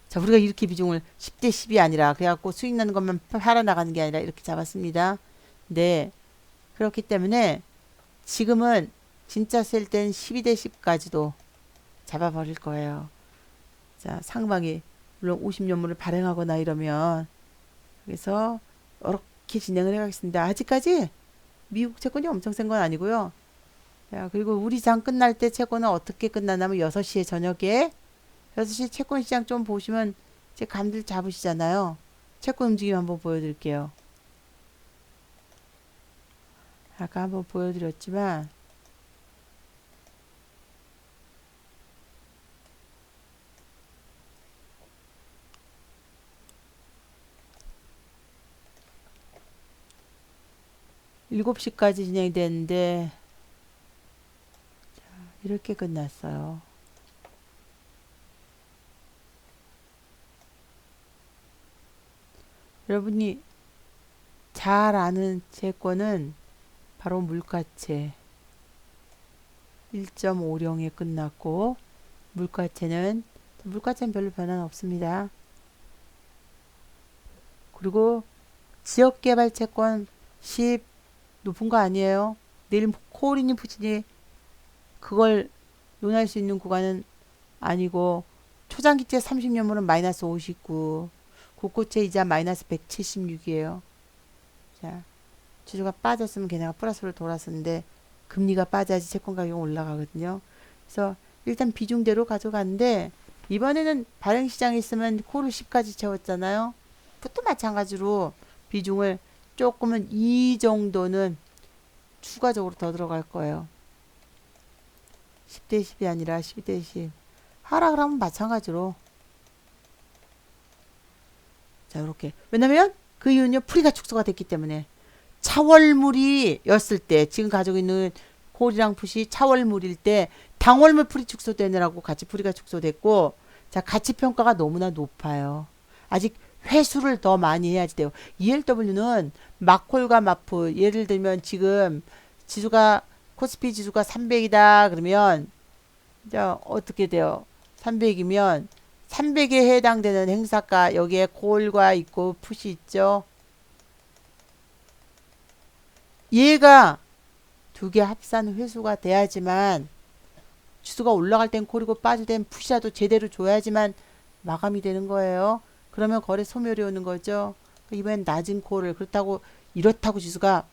자, 우리가 이렇게 비중을 10대 10이 아니라 그래갖고 수익 나는 것만 팔아 나가는 게 아니라 이렇게 잡았습니다. 네. 그렇기 때문에 지금은 진짜 셀 땐 12대 10까지도 잡아버릴 거예요. 자, 상방이 물론 50년물을 발행하거나 이러면 그래서 이렇게 진행을 해가겠습니다. 아직까지 미국 채권이 엄청 센 건 아니고요. 자, 그리고 우리 장 끝날 때 채권은 어떻게 끝나냐면 6시에 저녁에 6시 채권 시장 좀 보시면 이제 감들 잡으시잖아요. 채권 움직임 한번 보여드릴게요. 아까 한번 보여드렸지만 7시까지 진행됐는데 이렇게 끝났어요. 여러분이 잘 아는 채권은 바로 물가채 1.50에 끝났고 물가채는 별로 변화는 없습니다. 그리고 지역개발 채권 10 높은 거 아니에요. 내일 코올이니 푸치니 그걸 논할 수 있는 구간은 아니고 초장기채 30년물은 마이너스 59 국고채 이자 마이너스 176이에요. 자, 지수가 빠졌으면 걔네가 플러스로 돌았었는데 금리가 빠져야지 채권 가격이 올라가거든요. 그래서 일단 비중대로 가져갔는데 이번에는 발행시장에 있으면 콜을 10까지 채웠잖아요. 그것도 마찬가지로 비중을 조금은 이 정도는 추가적으로 더 들어갈 거예요. 10대 10이 아니라 12대 10. 하락을 하면 마찬가지로. 자, 이렇게. 왜냐면 그 이유는요, 풀이가 축소가 됐기 때문에. 차월물이었을 때, 지금 가지고 있는 콜이랑 풋이 차월물일 때, 당월물 풀이 축소되느라고 같이 풀이가 축소됐고, 자, 가치 평가가 너무나 높아요. 아직 회수를 더 많이 해야지 돼요. ELW는 막콜과 막풋, 예를 들면 지금 지수가, 코스피 지수가 300이다. 그러면, 자, 어떻게 돼요? 300이면, 300에 해당되는 행사가 여기에 콜과 있고 풋이 있죠. 얘가 두 개 합산 회수가 돼야지만 지수가 올라갈 땐 콜이고 빠질 땐 풋이라도 제대로 줘야지만 마감이 되는 거예요. 그러면 거래 소멸이 오는 거죠. 이번엔 낮은 콜을 이렇다고 지수가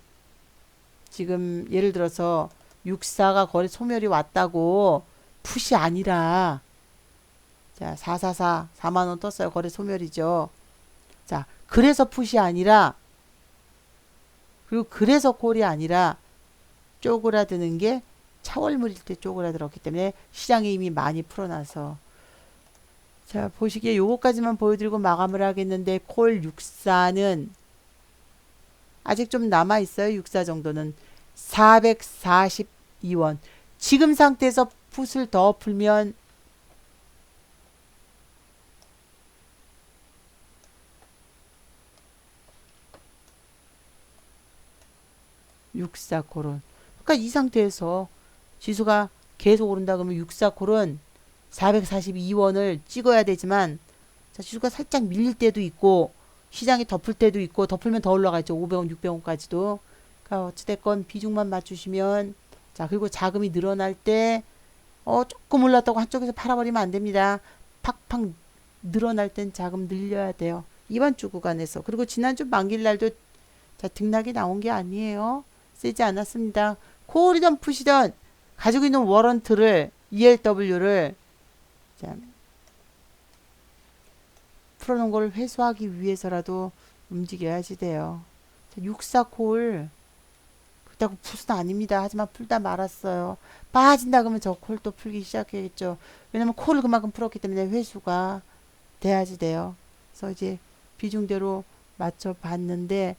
지금 예를 들어서 64가 거래 소멸이 왔다고 풋이 아니라 자 444 4만원 떴어요. 거래 소멸이죠. 자 그래서 풋이 아니라 그리고 그래서 콜이 아니라 쪼그라드는 게 차월물일 때 쪼그라들었기 때문에 시장에 이미 많이 풀어놔서 자 보시기에 요거까지만 보여드리고 마감을 하겠는데 콜 64는 아직 좀 남아있어요. 64 정도는 442원 지금 상태에서 풋을 더 풀면 64콜은 그러니까 이 상태에서 지수가 계속 오른다 그러면 64콜은 442원을 찍어야 되지만 자, 지수가 살짝 밀릴 때도 있고 시장이 덮을 때도 있고 덮으면 더 올라가죠. 500원 600원까지도 그러니까 어찌됐건 비중만 맞추시면 자 그리고 자금이 늘어날 때 조금 올랐다고 한쪽에서 팔아버리면 안 됩니다. 팍팍 늘어날 땐 자금 늘려야 돼요. 이번 주 구간에서 그리고 지난주 만기일날도 자 등락이 나온 게 아니에요. 쓰지 않았습니다. 콜이든 풋이든 가지고 있는 워런트를 ELW를 자, 풀어놓은 걸 회수하기 위해서라도 움직여야지 돼요. 64콜 그렇다고 풋은 아닙니다. 하지만 풀다 말았어요. 빠진다 그러면 저 콜 또 풀기 시작하겠죠. 왜냐면 콜을 그만큼 풀었기 때문에 회수가 돼야지 돼요. 그래서 이제 비중대로 맞춰봤는데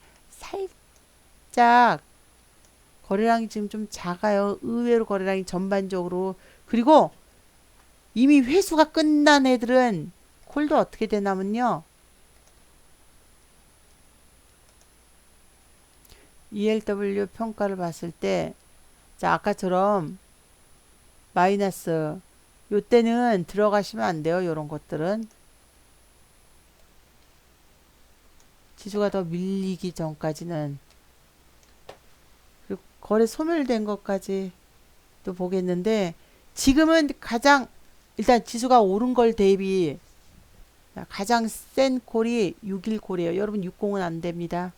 살짝 거래량이 지금 좀 작아요. 의외로 거래량이 전반적으로. 그리고 이미 회수가 끝난 애들은 콜도 어떻게 되냐면요. ELW 평가를 봤을 때 자 아까처럼 마이너스 요때는 들어가시면 안 돼요. 요런 것들은 지수가 더 밀리기 전까지는 그리고 거래 소멸된 것까지 또 보겠는데 지금은 가장 일단 지수가 오른 걸 대비 가장 센 콜이 6일 콜이에요. 여러분 60은 안 됩니다.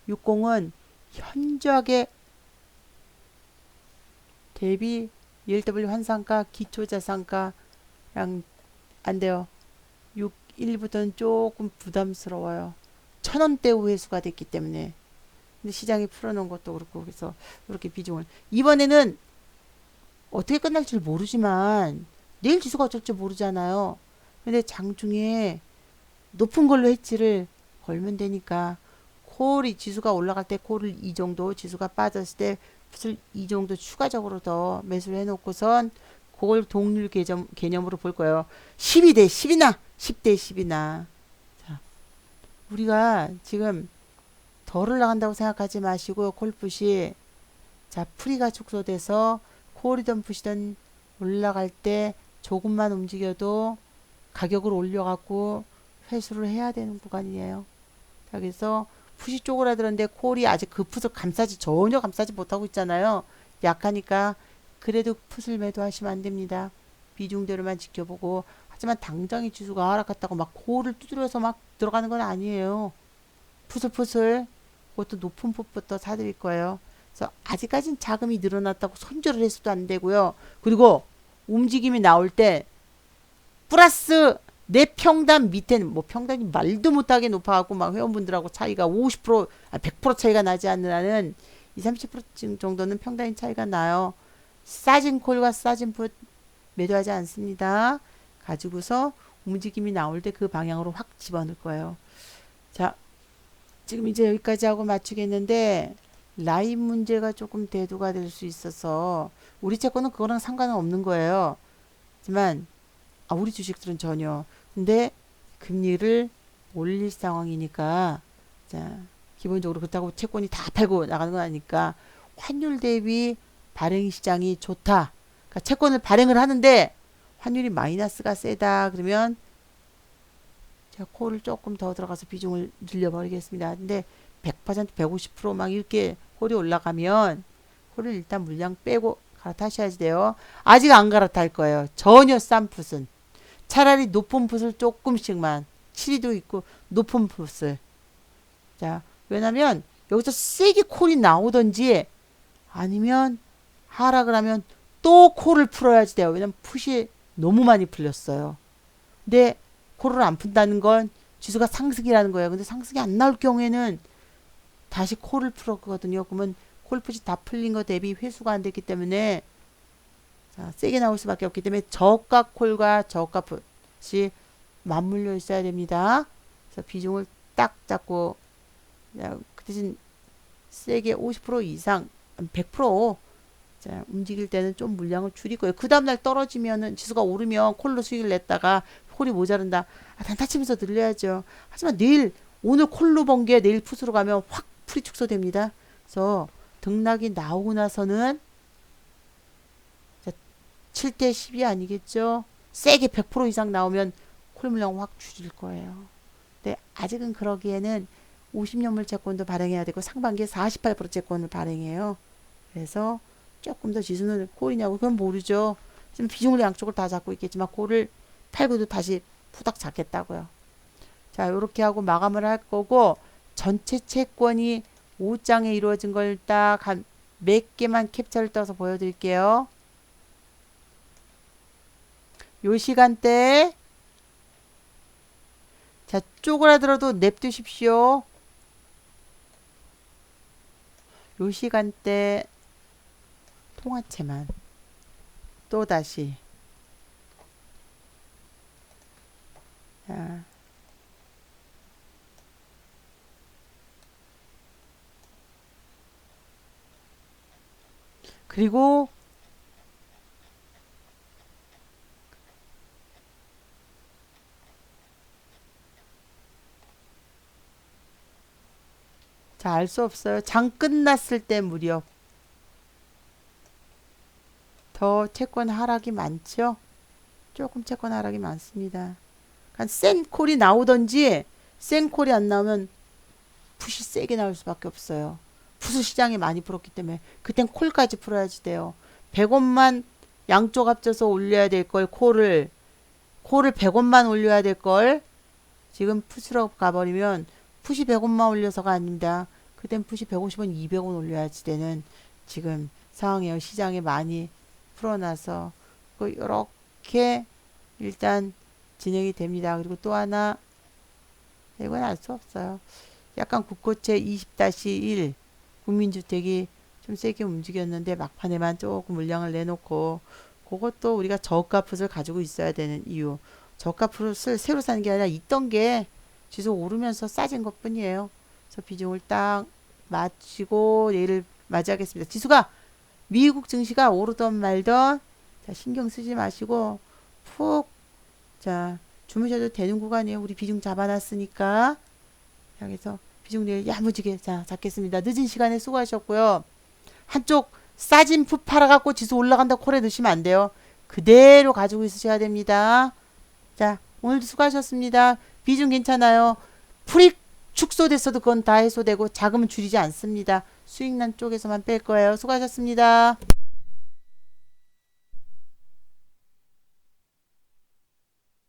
60은 현저하게 대비 ELW 환상가 기초자산가랑 안 돼요. 6일부터는 조금 부담스러워요. 1000원대 회수가 됐기 때문에 근데 시장이 풀어놓은 것도 그렇고 그래서 이렇게 비중을 이번에는 어떻게 끝날 줄 모르지만 내일 지수가 어쩔 줄 모르잖아요. 근데 장중에 높은 걸로 해치를 걸면 되니까 콜이 지수가 올라갈 때 콜을 이 정도 지수가 빠졌을 때 풋을 이 정도 추가적으로 더 매수를 해놓고선 그걸 동률 개념으로 볼 거예요. 12대 10이나 10대 10이나 자, 우리가 지금 덜 올라간다고 생각하지 마시고 콜풋이 자 풀이가 축소돼서 콜이든 풋이든 올라갈 때 조금만 움직여도 가격을 올려갖고 회수를 해야 되는 구간이에요. 자, 그래서 풋이 쪼그라들었는데 콜이 아직 그 풋을 전혀 감싸지 못하고 있잖아요. 약하니까 그래도 풋을 매도하시면 안 됩니다. 비중대로만 지켜보고 하지만 당장의 지수가 하락했다고 막 콜을 두드려서 막 들어가는 건 아니에요. 풋을 그것도 높은 풋부터 사드릴 거예요. 그래서 아직까지는 자금이 늘어났다고 손절을 해서도 안 되고요. 그리고 움직임이 나올 때 플러스 내 평단 밑에는 뭐 평단이 말도 못하게 높아갖고 막 회원분들하고 차이가 50% 100% 차이가 나지 않는 20-30% 정도는 평단이 차이가 나요. 싸진 콜과 싸진 풋 매도하지 않습니다. 가지고서 움직임이 나올 때 그 방향으로 확 집어넣을 거예요. 자, 지금 이제 여기까지 하고 마치겠는데 라인 문제가 조금 대두가 될 수 있어서 우리 채권은 그거랑 상관은 없는 거예요. 하지만 우리 주식들은 전혀. 근데 금리를 올릴 상황이니까 자, 기본적으로 그렇다고 채권이 다 팔고 나가는 건 아니니까 환율 대비 발행 시장이 좋다. 그러니까 채권을 발행을 하는데 환율이 마이너스가 세다. 그러면 제가 콜을 조금 더 들어가서 비중을 늘려버리겠습니다. 근데 100%, 150%막 이렇게 콜이 올라가면 콜을 일단 물량 빼고 갈아타셔야지 돼요. 아직 안 갈아탈 거예요. 전혀 싼 풋은. 차라리 높은 풋을 조금씩만 7위도 있고 높은 풋을. 자, 왜냐면 여기서 세게 콜이 나오던지 아니면 하락을 하면 또 콜을 풀어야지 돼요. 왜냐면 풋이 너무 많이 풀렸어요. 근데 콜을 안 푼다는 건 지수가 상승이라는 거예요. 근데 상승이 안 나올 경우에는 다시 콜을 풀었거든요. 그러면 콜풋이 다 풀린 거 대비 회수가 안 됐기 때문에 자, 세게 나올 수밖에 없기 때문에 저가 콜과 저가 풋이 맞물려 있어야 됩니다. 그래서 비중을 딱 잡고 그 대신 세게 50% 이상 100% 자, 움직일 때는 좀 물량을 줄일 거예요. 그 다음날 떨어지면은 지수가 오르면 콜로 수익을 냈다가 콜이 모자른다. 단타 치면서 늘려야죠. 하지만 오늘 콜로 번 게 내일 풋으로 가면 확 풀이 축소됩니다. 그래서 등락이 나오고 나서는 7대 10이 아니겠죠. 세게 100% 이상 나오면 콜 물량 확 줄일 거예요. 근데 아직은 그러기에는 50년물 채권도 발행해야 되고 상반기에 48% 채권을 발행해요. 그래서 조금 더 지수는 콜이냐고 그건 모르죠. 지금 비중을 양쪽을 다 잡고 있겠지만 콜을 팔고도 다시 푸닥 잡겠다고요. 자, 요렇게 하고 마감을 할 거고 전체 채권이 5장에 이루어진 걸 딱 한 몇 개만 캡처를 떠서 보여드릴게요. 요 시간대 자, 쪼그라들어도 냅두십시오. 요 시간대 통화채만 또다시 자, 그리고 자, 알 수 없어요. 장 끝났을 때 무렵 더 채권 하락이 많죠. 조금 채권 하락이 많습니다. 센 콜이 나오던지 센 콜이 안 나오면 풋이 세게 나올 수밖에 없어요. 풋을 시장에 많이 풀었기 때문에 그땐 콜까지 풀어야지 돼요. 100원만 양쪽 합쳐서 올려야 될 걸 콜을 100원만 올려야 될 걸 지금 풋으로 가버리면 풋이 100원만 올려서가 아닙니다. 그땐 풋이 150원, 200원 올려야지 되는 지금 상황이에요. 시장에 많이 풀어놔서 이렇게 일단 진행이 됩니다. 그리고 또 하나 이건 알 수 없어요. 약간 국고채 20-1 국민주택이 좀 세게 움직였는데 막판에만 조금 물량을 내놓고 그것도 우리가 저가 풋을 가지고 있어야 되는 이유. 저가 풋을 새로 사는 게 아니라 있던 게 지수 오르면서 싸진 것 뿐이에요. 그래서 비중을 딱 맞추고 내일을 맞이하겠습니다. 지수가 미국 증시가 오르던 말던 자, 신경 쓰지 마시고 푹 자, 주무셔도 되는 구간이에요. 우리 비중 잡아놨으니까. 자, 그래서 비중 내일 야무지게 자, 잡겠습니다. 늦은 시간에 수고하셨고요. 한쪽 싸진 풋 팔아갖고 지수 올라간다 콜에 넣으시면 안 돼요. 그대로 가지고 있으셔야 됩니다. 자, 오늘도 수고하셨습니다. 비중 괜찮아요. 풀이 축소됐어도 그건 다 해소되고 자금은 줄이지 않습니다. 수익난 쪽에서만 뺄 거예요. 수고하셨습니다.